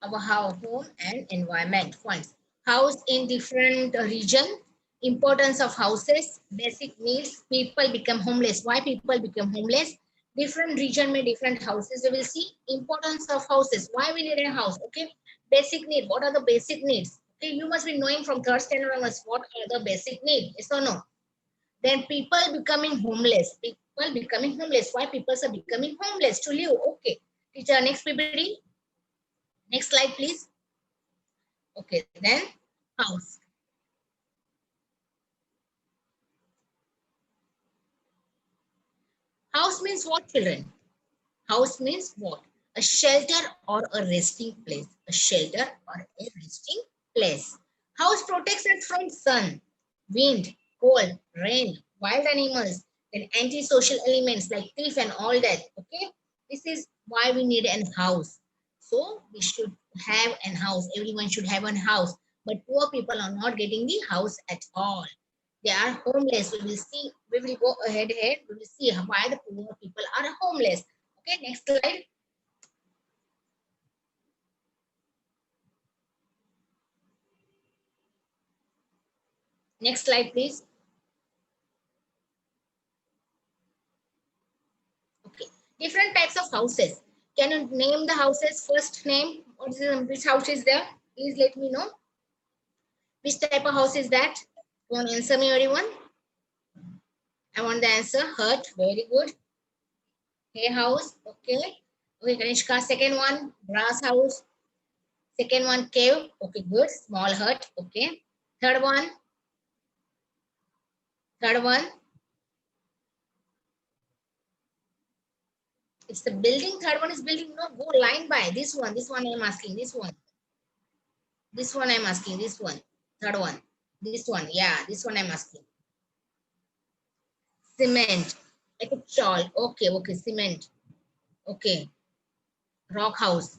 our home and environment. Points. House in different region. Importance of houses. Basic needs. People become homeless. Why people become homeless? Different region may different houses. We will see importance of houses. Why we need a house? Okay. Basic need. What are the basic needs? Okay. You must be knowing from third standard onwards what are the basic needs. Yes or no? Then people becoming homeless. People becoming homeless. Why people are becoming homeless? To live. Okay. Teacher, next PPT. Next slide, please. Okay, then house. House means what, children? House means what? A shelter or a resting place. A shelter or a resting place. House protects us from sun, wind, cold, rain, wild animals, and antisocial elements like thief and all that. Okay, this is why we need an house. So we should have an house. Everyone should have an house. But poor people are not getting the house at all. They are homeless. We will see. We will go ahead. We will see why the poor people are homeless. Okay, next slide. Next slide, please. Okay. Different types of houses. Can you name the houses? First name. What is which house is there? Please let me know. Which type of house is that? Can you answer me, everyone? I want the answer. Hut. Very good. Hay house. Okay. Okay, Kanishka. Second one, grass house. Second one, cave. Okay, good. Small hut. Okay. Third one. Third one. It's the building. Third one is building. No, go line by. This one. This one I'm asking. This one. This one I'm asking. This one. Third one. This one. Yeah, this one I'm asking. Cement. Like a shawl. Okay, okay. Cement. Okay. Rock house.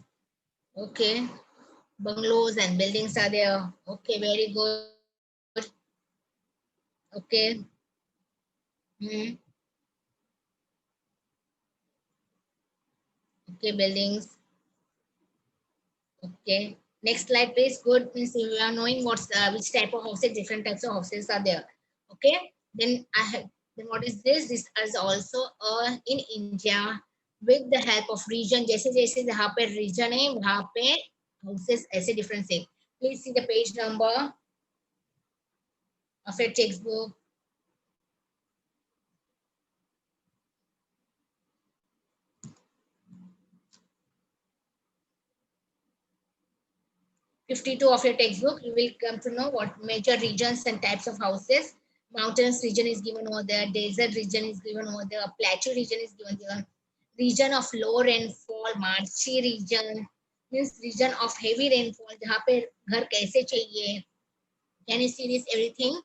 Okay. Bungalows and buildings are there. Okay, very good. Okay. Hmm. Okay, buildings. Okay. Next slide, please. Good. Means we are knowing what's which type of houses, different types of houses are there. Okay. Then I have. Then what is this? This is also in India with the help of region. जैसे जैसे जहाँ पे region है वहाँ पे houses ऐसे different से. Please see the page number of your textbook. 52 of your textbook, you will come to know what major regions and types of houses. Mountains region is given over there, desert region is given over there, plateau region is given there, region of low rainfall, marshy region, means region of heavy rainfall, जहाँ पे घर कैसे चाहिए. Can you see this everything?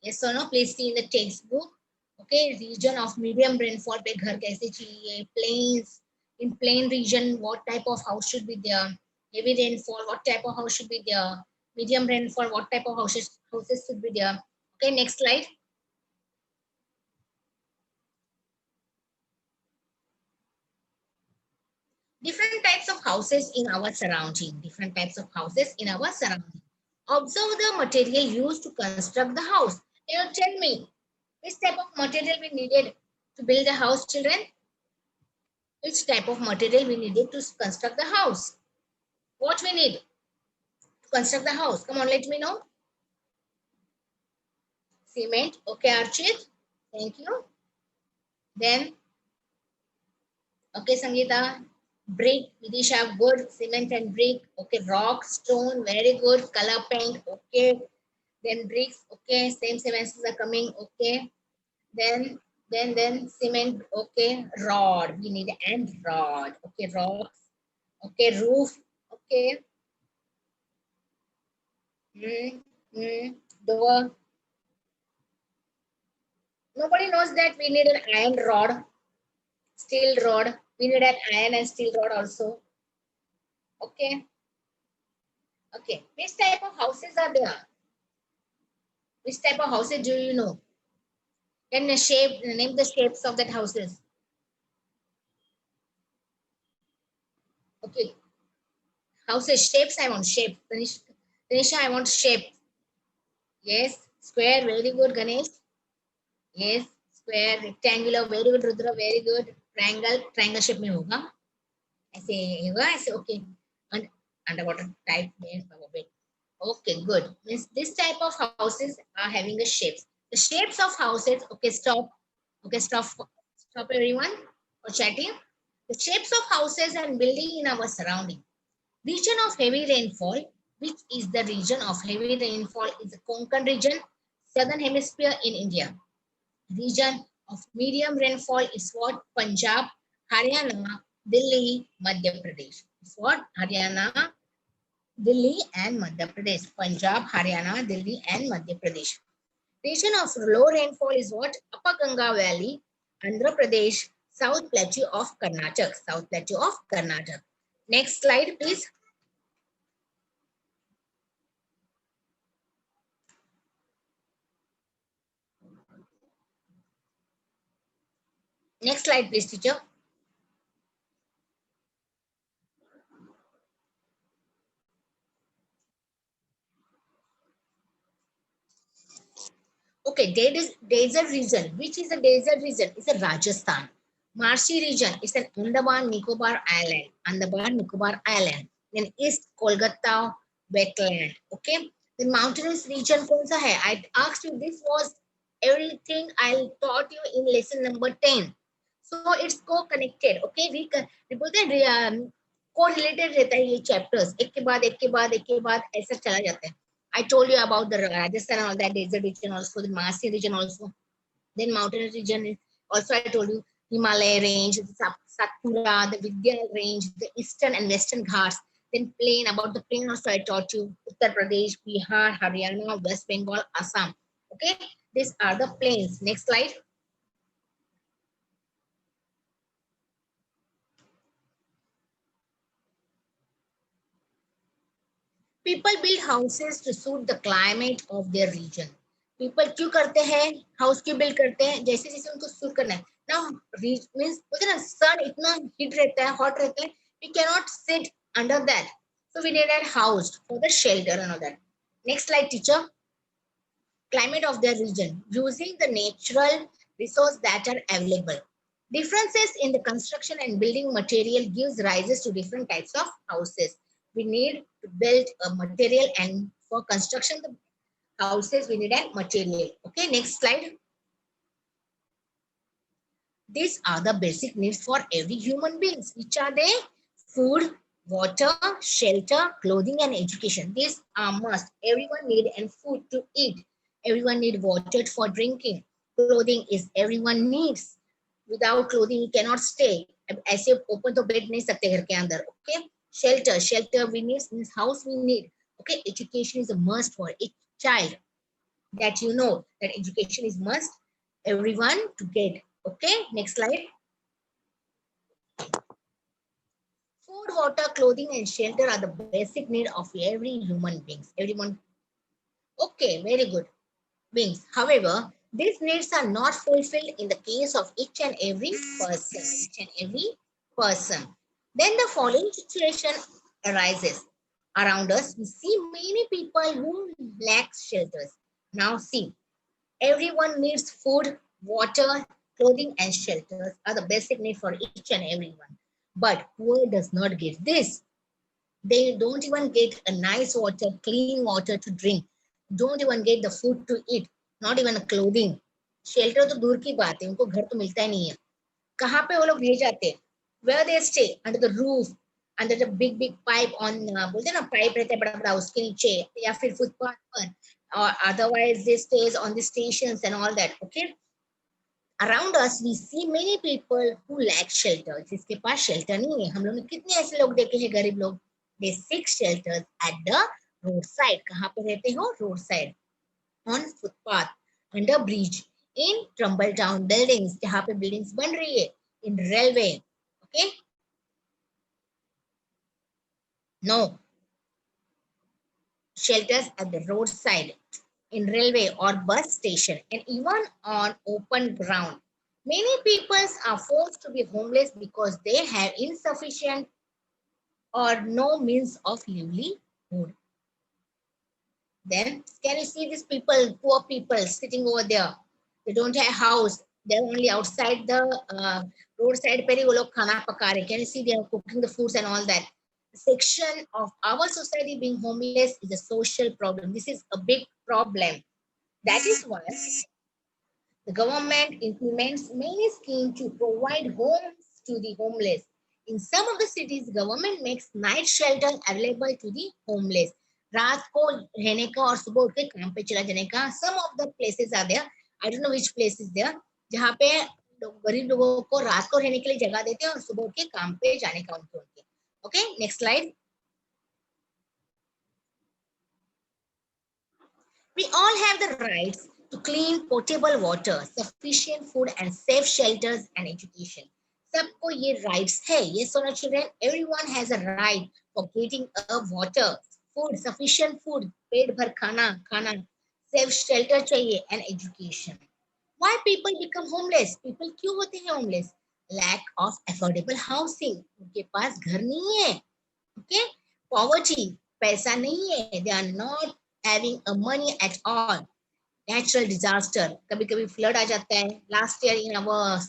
Yes or no? Please see in the textbook. Okay, region of medium rainfall पे घर कैसे चाहिए, plains, in plain region what type of house should be there, heavy rainfall what type of house should be there, medium rainfall what type of houses should be there. Okay, next slide. Different types of houses in our surrounding. Different types of houses in our surrounding. Observe the material used to construct the house. Now tell me, which type of material we needed to build a house, children? Which type of material we needed to construct the house? What we need to construct the house? Come on, let me know. Cement. Okay, Archit. Thank you. Then, okay, Sangeeta. Brick. Vidisha, good. Cement and brick. Okay, rock, stone, very good. Color paint. Okay. Then bricks. Okay, same answers are coming. Okay. Then, then cement. Okay. Rod. We need and rod. Okay, rocks. Okay, roof. Okay. Mm, door. Nobody knows that we need an iron rod, steel rod. We need an iron and steel rod also. Okay. Okay. Which type of houses are there? Which type of houses do you know? Can you name the shapes of that houses? Okay. Houses, shapes, I want shape. Tanisha, I want shape. Yes, square, very good, Ganesh. Yes, square, rectangular, very good, Rudra, very good. Triangle, triangle shape में होगा. ऐसे होगा, ऐसे okay. And underwater type में होगा. Okay, good. Means this type of houses are having a shapes. The shapes of houses, okay, stop. Okay, stop everyone or chatting. The shapes of houses and building in our surrounding. Region of heavy rainfall, which is the region of heavy rainfall, is the Konkan region, southern hemisphere in India. Region of medium rainfall is what? Punjab, Haryana, Delhi, Madhya Pradesh. It's what? Haryana, Delhi and Madhya Pradesh. Punjab, Haryana, Delhi and Madhya Pradesh. Region of low rainfall is what? Upper Ganga Valley, Andhra Pradesh, South Plateau of Karnataka. South Plateau of Karnataka. Next slide, please. Next slide, please, teacher. Okay, desert region. Which is a desert region? It's a Rajasthan. Marshy region is an Andaman Nicobar Island. Andaman Nicobar Island. Then East Kolkata wetland. Okay. The mountainous region कौन सा है? I asked you. This was everything I taught you in lesson number 10. So it's co-connected. Okay. We बोलते हैं co-related रहता है ये chapters. एक के बाद एक के बाद एक के बाद ऐसा चला जाता है. I told you about the Rajasthan and all that desert region also, the Masi region also. Then mountainous region also I told you Himalaya range, the Satpura, the Vindhya range, the eastern and western Ghats. Then plain, about the plain also I taught you Uttar Pradesh, Bihar, Haryana, West Bengal, Assam. Okay, these are the plains. Next slide. People build houses to suit the climate of their region. People क्यों करते हैं house क्यों build करते हैं जैसे जैसे उनको suit करना है ना मींस बोलते ना सन इतना हीट रहता है हॉट रहता है we cannot sit under that so we need a house for the shelter and all that. Next slide, teacher. Climate of their region using the natural resource that are available. Differences in the construction and building material gives rises to different types of houses. We need to build a material and for construction the houses we need a material. Okay, next slide. These are the basic needs for every human beings. Which are they? Food, water, shelter, clothing, and education. These are must. Everyone need and food to eat. Everyone need water for drinking. Clothing is everyone needs. Without clothing, you cannot stay. ऐसे open तो bed नहीं सकते घर के अंदर. Okay. Shelter we need means house we need. Okay. Education is a must for each child. That you know that education is must everyone to get. Okay, next slide. Food, water, clothing, and shelter are the basic need of every human beings. Everyone. Okay, very good. Beings. However, these needs are not fulfilled in the case of each and every person. Each and every person. Then the following situation arises. Around us, we see many people who lack shelters. Now see, everyone needs food, water, clothing, and shelters are the basic need for each and everyone. But poor does not get this. They don't even get a nice water, clean water to drink. Don't even get the food to eat. Not even a clothing. Shelter तो दूर की बात है उनको घर तो मिलता ही नहीं है कहाँ पे वो लोग रह जाते हैं where they stay under the roof under the big pipe on बोलते हैं ना पाइप रहता है बड़ा बड़ा उसके नीचे या फिर फुटपाथ पर or otherwise they stays on the stations and all that. Okay, around us we see many people who lack shelter. जिसके पास shelter नहीं है हम लोग ने कितने ऐसे लोग देखे हैं गरीब लोग they seek shelters at the roadside. कहाँ पे रहते हो roadside on footpath under bridge in tumble down buildings जहाँ पे buildings बन रही है in railway. Okay, no shelters at the roadside in railway or bus station and even on open ground. Many people are forced to be homeless because they have insufficient or no means of livelihood. Then can you see these people, poor people sitting over there? They don't have house. They're only outside the roadside. Peri wo log khana paka rahe. Can you see they are cooking the foods and all that? The section of our society being homeless is a social problem. This is a big problem. That is why the government implements many schemes to provide homes to the homeless. In some of the cities, government makes night shelter available to the homeless. रात को रहने का और सुबह उठ के काम पे चला जाने का. Some of the places are there. I don't know which place is there. जहाँ पे गरीब लोगों को रात को रहने के लिए जगह देते हैं और सुबह उठ के काम पे जाने का उनके. Okay, next slide. We all have the rights to clean potable water, sufficient food and safe shelters and education. सबको ये rights है. Yes or no, children? Everyone has a right for getting a water, food, sufficient food, पेट भर खाना, safe shelter चाहिए and education. Why people become homeless? People क्यों होते हैं homeless? Lack of affordable housing. उनके पास घर नहीं है. Okay? Poverty. पैसा नहीं है. They are not having a money at all. Natural disaster. कभी कभी flood आ जाता है. Last year in our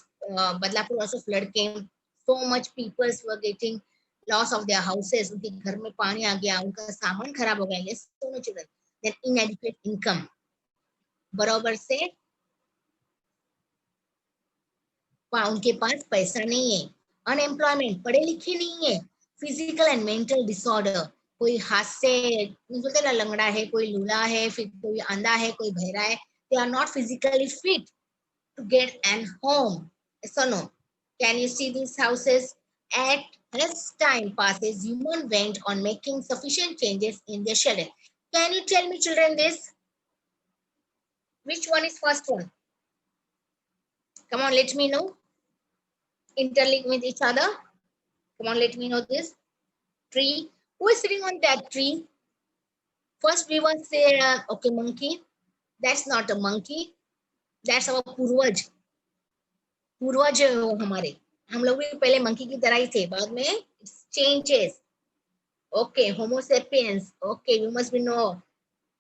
Badlapur also flood came. So much people were getting loss of their houses. उनके घर में पानी आ गया. उनका सामान खराब हो गया. Yes, so much children. Then inadequate income. बराबर से उनके पास पैसा नहीं है. अनएम्प्लॉयमेंट. पढ़े लिखे नहीं है. Physical and mental disorder. कोई हाथ से बोलते ना लंगड़ा है, कोई लूला है, फिर कोई अंधा है, कोई बहरा है. They are not physically fit to get an home. Yes or no? Can you see these houses? As time passes, human went on making sufficient changes in their shelter. Can you tell me, children, this? Which one is first one? Come on, let me know. Interlink with each other. Come on, let me know this. Tree. Who is sitting on that tree? First, we will say, okay, monkey. That's not a monkey. That's our पूर्वज. पूर्वज है वो हमारे. हम लोग भी पहले monkey की तरह ही थे. बाद में it changes. Okay, Homo sapiens. Okay, you must be know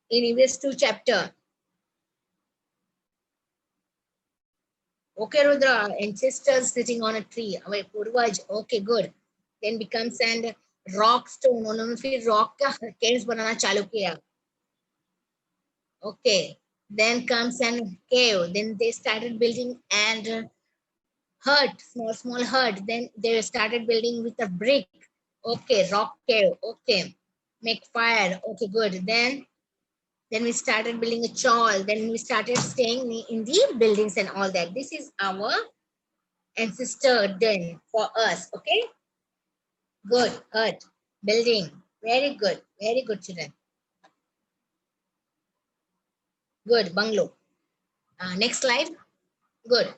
in EVS 2 chapter. Okay, Rudra, ancestors sitting on a tree. Our पूर्वज. Okay, good. Then becomes and rock stone. उन्होंने फिर rock का caves बनाना चालू किया. Okay. Then comes and cave. Then they started building and hut, small hut. Then they started building with a brick. Okay, rock cave. Okay, make fire. Okay, good. Then we started building a chawl. Then we started staying in the buildings and all that. This is our ancestor done for us. Okay, good. Hut, building. Very good. Very good, children. Good. Bungalow. Next slide. Good.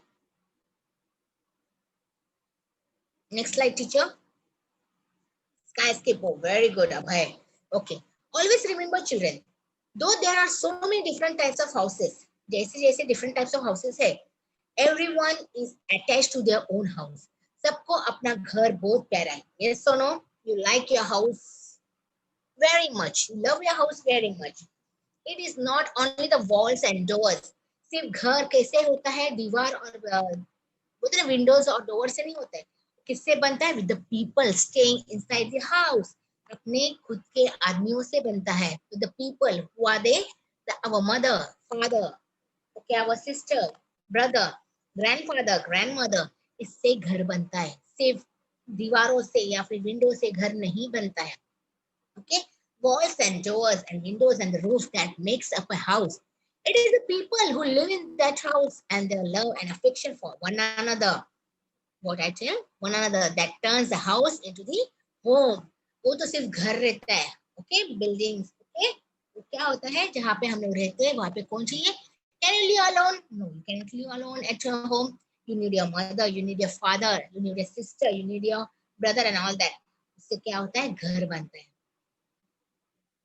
Next slide, teacher. Skyscraper. Very good, Abhay. Okay. Always remember, children, though there are so many different types of houses, जैसे different types of houses है, everyone is attached to their own house. सबको अपना घर बहुत प्यारा है. Yes or no? You like your house very much. You love your house very much. It is not only the walls and doors. सिर्फ घर कैसे होता है, दीवार और बोलते हैं विंडोज और डोर से नहीं होता है. किससे बनता है? With the people staying inside the house. अपने खुद के आदमियों से बनता है. With the people. Who are they? Our mother, father, okay, our sister, brother, grandfather, grandmother. इससे घर बनता है. सिर्फ दीवारों से या फिर विंडो से घर नहीं बनता है. Okay, walls and doors and windows and the roof that makes up a house. It is the people who live in that house and their love and affection for one another. What I tell one another that turns the house into the home. वो तो सिर्फ घर रहता है. Okay, buildings. Okay, तो क्या होता है जहाँ पे हम लोग रहते हैं वहाँ पे कौन चाहिए? Can you live alone? No, you cannot live alone at your home. You need your mother, you need your father, you need your sister, you need your brother and all that. इससे क्या होता है? घर बनता है.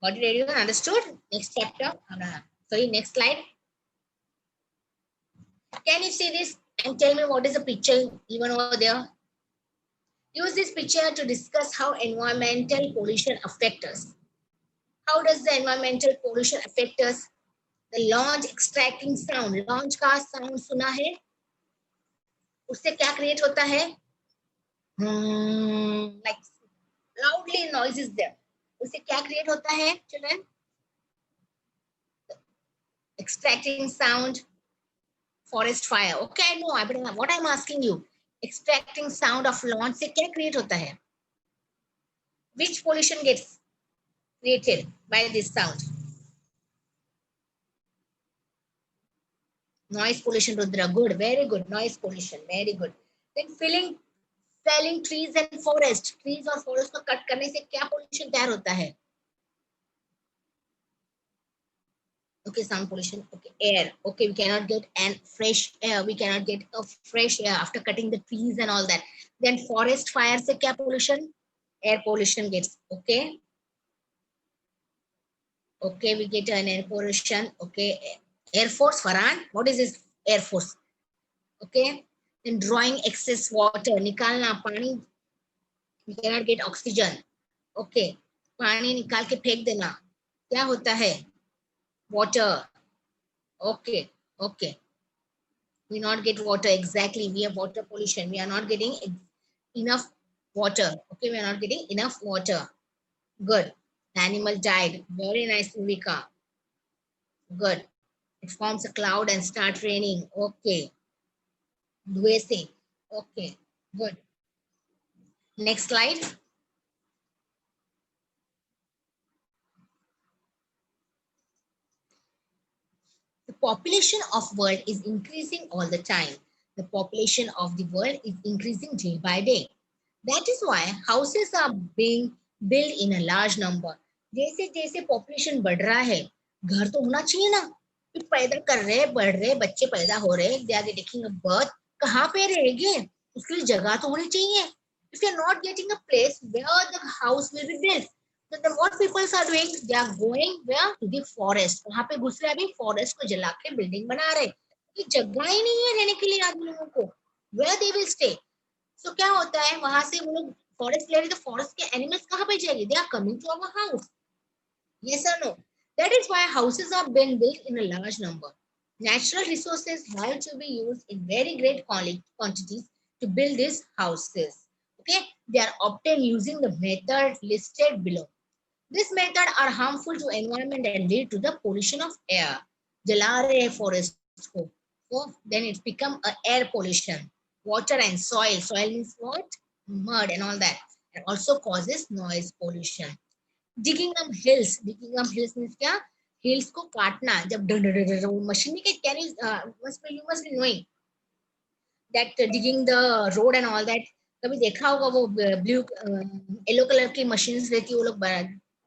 Got it, everyone? Understood? Next chapter. Sorry, next slide. Can you see this and tell me what is the picture even over there? Use this picture to discuss how environmental pollution affects us. How does the environmental pollution affect us? The launch extracting sound. Launch का sound सुना है? उससे क्या create होता है? Like loudly noise is there. उससे क्या create होता है, children? Extracting sound, forest fire. Okay, no, but what I'm asking you, extracting sound of launch से क्या create होता है? Which pollution gets created by this sound? Noise pollution, Rudra. Good, very good. Noise pollution, very good. Then felling trees and forest. Trees और forest को cut करने से क्या pollution तैयार होता है? Okay, sound pollution. Okay, air. Okay, we cannot get fresh air. We cannot get a fresh air after cutting the trees and all that. Then forest fire से क्या pollution? Air pollution gets. Okay. Okay, we get an air pollution. Okay, Air Force, Farhan. What is this Air Force? Okay. Then drawing excess water. निकालना पानी. We cannot get oxygen. Okay. पानी निकाल के फेंक देना. क्या होता है? Water. Okay. Okay. We not get water. Exactly. We have water pollution. We are not getting enough water. Okay. We are not getting enough water. Good. The animal died. Very nice, Vika. Good. It forms a cloud and start raining. Okay. USA. Okay. Good. Next slide. The population of world is increasing all the time. The population of the world is increasing day by day. That is why houses are being built in a large number. जैसे जैसे population बढ़ रहा है, घर तो होना चाहिए ना. फिर पैदा कर रहे, बढ़ रहे, बच्चे पैदा हो रहे, they are taking a birth. कहाँ पे रहेंगे? उसके लिए जगह तो होनी चाहिए. If you are not getting a place where the house will be built, so then what people are doing? They are going where? To the forest. वहां पे घुस रहे, अभी forest को जला के building बना रहे. ये जगह ही नहीं है रहने के लिए आदमी लोगों को. Where they will stay? So क्या होता है, वहां से वो लोग forest ले रहे, तो forest के animals कहाँ पे जाएंगे? They are coming to our house. Yes or no? That is why houses are being built in a large number. Natural resources have to be used in very great quantities to build these houses. Okay, they are obtained using the method listed below. This method are harmful to environment and lead to the pollution of air. जला रहे forest को, so then it become a air pollution. Water and soil. Soil means what? Mud and all that. It also causes noise pollution. Digging up hills. Digging up hills means क्या? Hills को काटना. जब machine में क्या? You must be knowing that digging the road and all that. कभी देखा होगा वो ब्लू येलो कलर की मशीन्स रहती है, वो लोग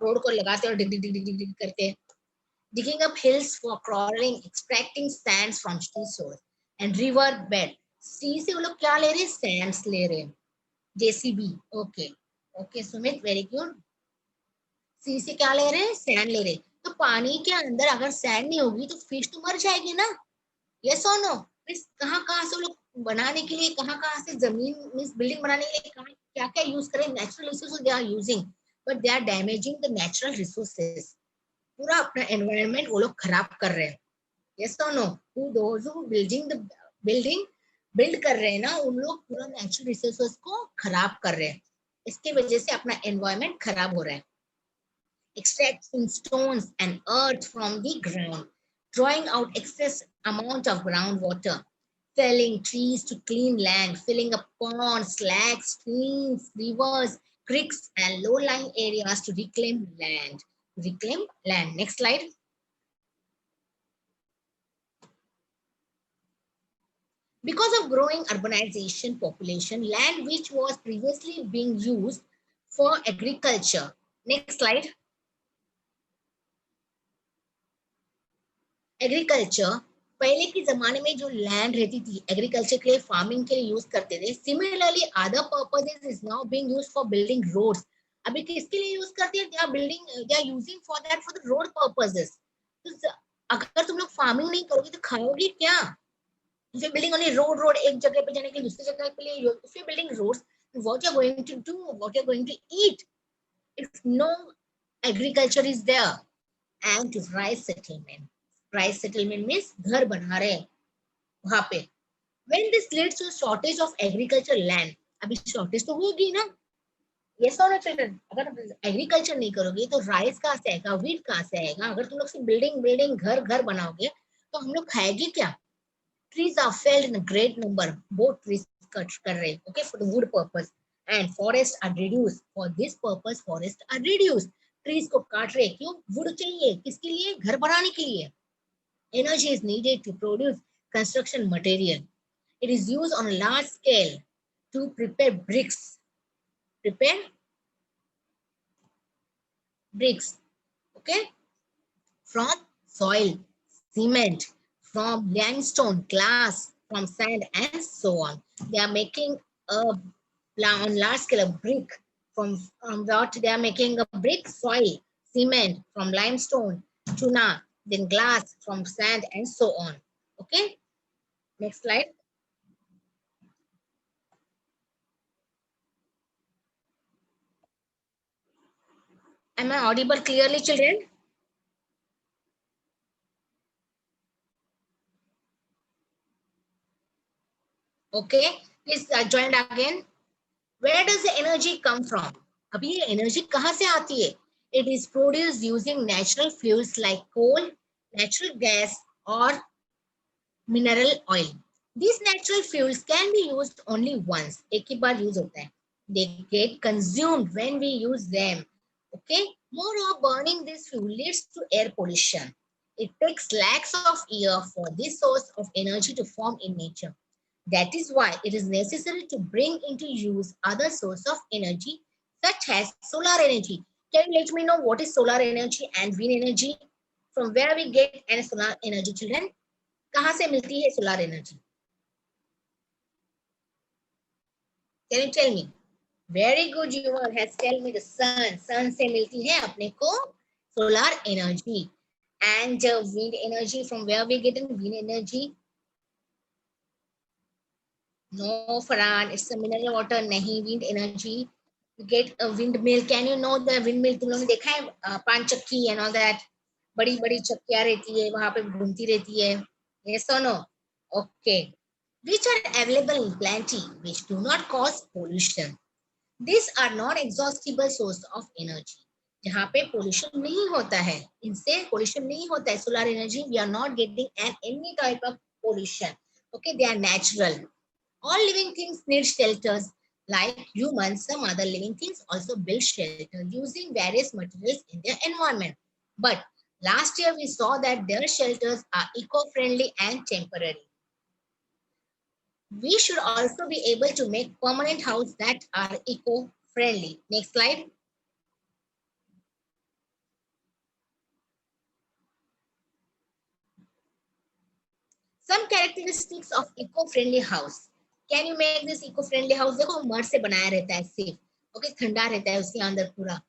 रोड को लगाते और डिग डिग डिग डिग डिग करते हैं. Digging up hills for crawling, extracting sands from sea source and river bed. Sea से वो लोग क्या ले रहे हैं? Sands ले रहे हैं. JCB. Okay. Okay, Sumit, very good. Sea से क्या ले रहे हैं? Sand ले रहे हैं. तो पानी के अंदर अगर sand नहीं होगी तो fish तो मर जाएगी ना? Yes or no? Fish कहाँ से लोग बनाने के लिए, कहाँ से जमीन मीन्स बिल्डिंग बनाने के लिए क्या क्या यूज करें? Natural resources they are using, but they are damaging the natural resources. पूरा अपना एनवायरनमेंट वो लोग खराब कर रहे हैं. यस और no? Those who building the building build कर रहे हैं ना, उन लोग पूरा नेचुरल रिसोर्सेज को खराब कर रहे हैं. इसकी वजह से अपना एनवायरनमेंट खराब हो रहा है. Extracting stones and earth from the ground, drawing out excess amount of groundwater, felling trees to clean land, filling up ponds, lakes, streams, rivers, creeks, and low-lying areas to reclaim land. Reclaim land. Next slide. Because of growing urbanization population, land which was previously being used for agriculture. Next slide. Agriculture, पहले के जमाने में जो land रहती थी agriculture के लिए, farming के लिए यूज करते थे. Similarly other purposes is now being used for building roads. अभी किसके लिए यूज करते हैं? They are using for that, for the road purposes. तो अगर तुम लोग फार्मिंग नहीं करोगे तो खाओगे क्या? If you're building only road एक जगह पे जाने के लिए दूसरी जगह के लिए, if you're building roads, what you're going to do, what you're going to eat if no agriculture is there. And to rice settlement. Rice settlement means घर बना रहे हैं वहां पे. When this leads to shortage of agricultural land, अभी shortage तो होगी ना. Yes or no children? अगर एग्रीकल्चर नहीं करोगे तो राइस कहाँ से आएगा, व्हीट कहाँ से आएगा. अगर तुम लोग सिर्फ बिल्डिंग बिल्डिंग घर घर बनाओगे तो हम लोग खाएंगे क्या. Trees are felled in a great number. Both trees cut कर रहे, okay, for the wood purpose, and forests are reduced. For this purpose, forests are reduced. Trees को काट रहे क्यों? Wood चाहिए किसके लिए? घर बनाने के लिए. Energy is needed to produce construction material. It is used on a large scale to prepare bricks. Prepare bricks, okay, from soil, cement, from limestone, glass, from sand, and so on. They are making a on large scale a brick from what they are making a brick, soil, cement, from limestone, tuna, then glass, from sand, and so on. Okay, next slide. Am I audible clearly, children? Okay, please join again. Where does the energy come from? अभी ये energy कहाँ से आती है? It is produced using natural fuels like coal, natural gas, or mineral oil. These natural fuels can be used only once. एक ही बार use होता है. They get consumed when we use them. Okay. Moreover, burning this fuel leads to air pollution. It takes lakhs of years for this source of energy to form in nature. That is why it is necessary to bring into use other source of energy such as solar energy. Can you let me know what is solar energy and wind energy? From where we get any solar energy, children? कहाँ से मिलती है solar energy? Can you tell me? Very good, you has tell me the sun. Sun से मिलती है अपने को solar energy. And wind energy, from where we get wind energy? No, Farhan, it's a mineral water, nahi wind energy. You get a windmill. Can you know the windmill? तुम लोगों ने देखा है पान चक्की and all that. बड़ी बड़ी चक्कियां रहती है वहां पे घूमती रहती है. Yes or no? Okay. Which are available in plenty, which do not cause pollution. These are non-exhaustible source of energy. जहाँ पे pollution नहीं होता है, इनसे pollution नहीं होता है. Solar energy, we are not getting any type of pollution. Okay, they are natural. All living things need shelters. Like humans, some other living things also build shelter using various materials in their environment. But last year we saw that their shelters are eco-friendly and temporary. We should also be able to make permanent houses that are eco-friendly. Next slide. Some characteristics of eco-friendly house. Can you make this eco-friendly house? देखो mud से बनाया रहता है सिर्फ. Okay, ठंडा रहता है उसके अंदर पूरा.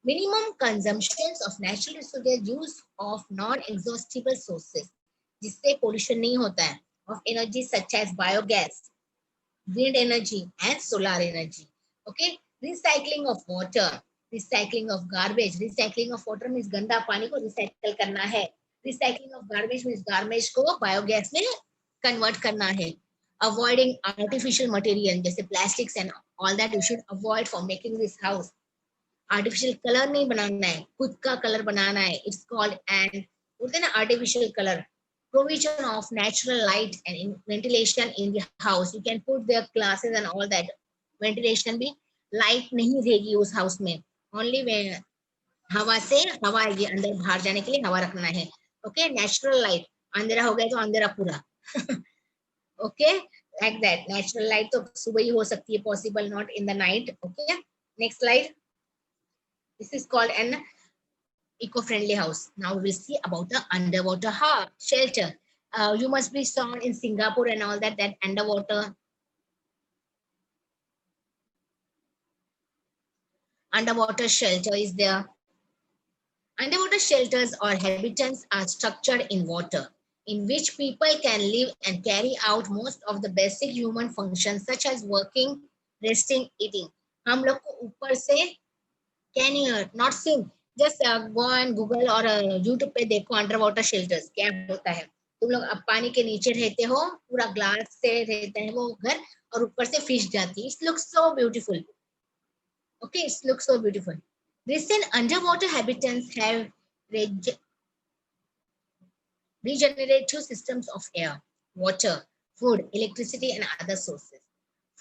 Minimum consumptions of natural resources, use of non-exhaustible sources, जिससे pollution नहीं होता है, of energy such as biogas, wind energy and solar energy. Okay, recycling of water, recycling of garbage. Recycling of water means गंदा पानी को recycle करना है. Recycling of garbage means garbage को biogas में convert करना है. Avoiding artificial material जैसे plastics and all that you should avoid for making this house. Artificial colour नहीं बनाना है, खुद का कलर बनाना है. इट्स कॉल्ड एंड बोलते हैं ना artificial colour. Provision of natural light and ventilation in the house. You can put there glasses and all that. Ventilation भी, light नहीं रहेगी उस हाउस में. ओनली हवा से हवा आएगी अंदर, बाहर जाने के लिए हवा रखना है. Okay, natural light. अंधेरा हो गया तो अंधेरा पूरा. Okay, like that. Natural light तो सुबह ही हो सकती है, possible not in the night. Okay, next slide. This is called an eco-friendly house. Now we will see about the underwater shelter. You must be saw in Singapore and all that, that underwater shelter is there. Underwater shelters or habitats are structured in water, in which people can live and carry out most of the basic human functions such as working, resting, eating. हम लोग को ऊपर से can you not sing? Just go and Google or YouTube पे देखो under water shelters क्या होता है. तुम लोग अब पानी के नीचे रहते हो, पूरा ग्लास से रहता है वो घर, और ऊपर से फिश जाती है. It looks so beautiful. Okay, it looks so beautiful. Recent underwater habitats have regenerative systems of air, water, food, electricity, and other sources.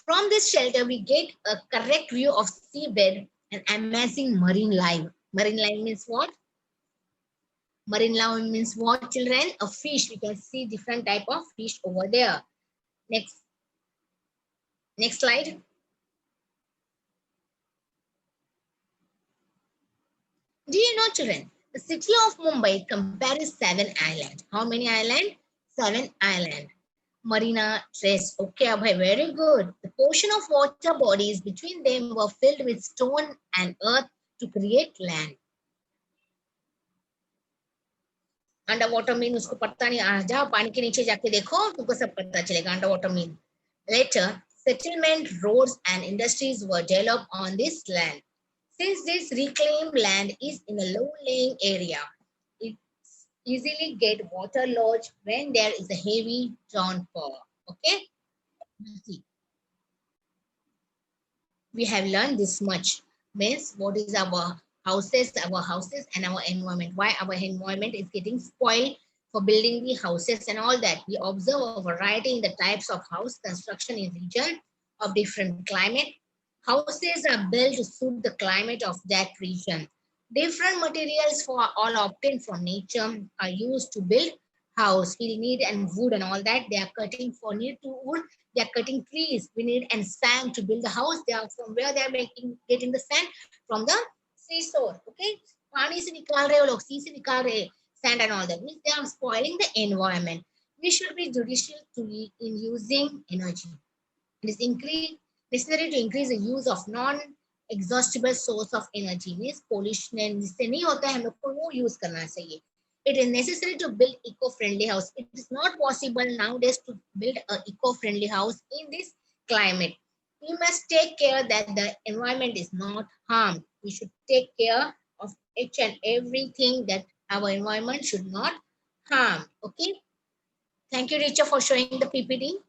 From this shelter, we get a correct view of seabed and amazing marine life. Marine life means what? Marine life means what, children? A fish. We can see different type of fish over there. Next slide. Do you know, children? The city of Mumbai compares 7 islands. How many islands? 7 islands. Marina Tres. Okay, Abhay, very good. The portion of water bodies between them were filled with stone and earth to create land. Under water mean उसको पता नहीं, जाओ पानी के नीचे जाके देखो, तुमको सब पता चलेगा under water mean. Later, settlement, roads, and industries were developed on this land. Since this reclaimed land is in a low-lying area, it easily get waterlogged when there is a heavy downpour. Okay, see, we have learned this much. Means what is our houses and our environment. Why our environment is getting spoiled for building the houses and all that. We observe a variety in the types of house construction in region of different climate. Houses are built to suit the climate of that region. Different materials for all obtained from nature are used to build house. We need and wood and all that. They are cutting for need to wood. They are cutting trees. We need and sand to build the house. They are from where they are getting the sand from the seashore. Okay, पानी से निकाल रहे हो लोग, sea से निकाल रहे sand and all that. Means they are spoiling the environment. We should be judicious in using energy. It is necessary to increase the use of non-exhaustible source of energy. Means pollution जिससे नहीं होता है, हम लोग को वो use करना चाहिए. It is necessary to build eco-friendly house. It is not possible nowadays to build an eco-friendly house in this climate. We must take care that the environment is not harmed. We should take care of each and everything that our environment should not harm. Okay. Thank you, Richa, for showing the PPT.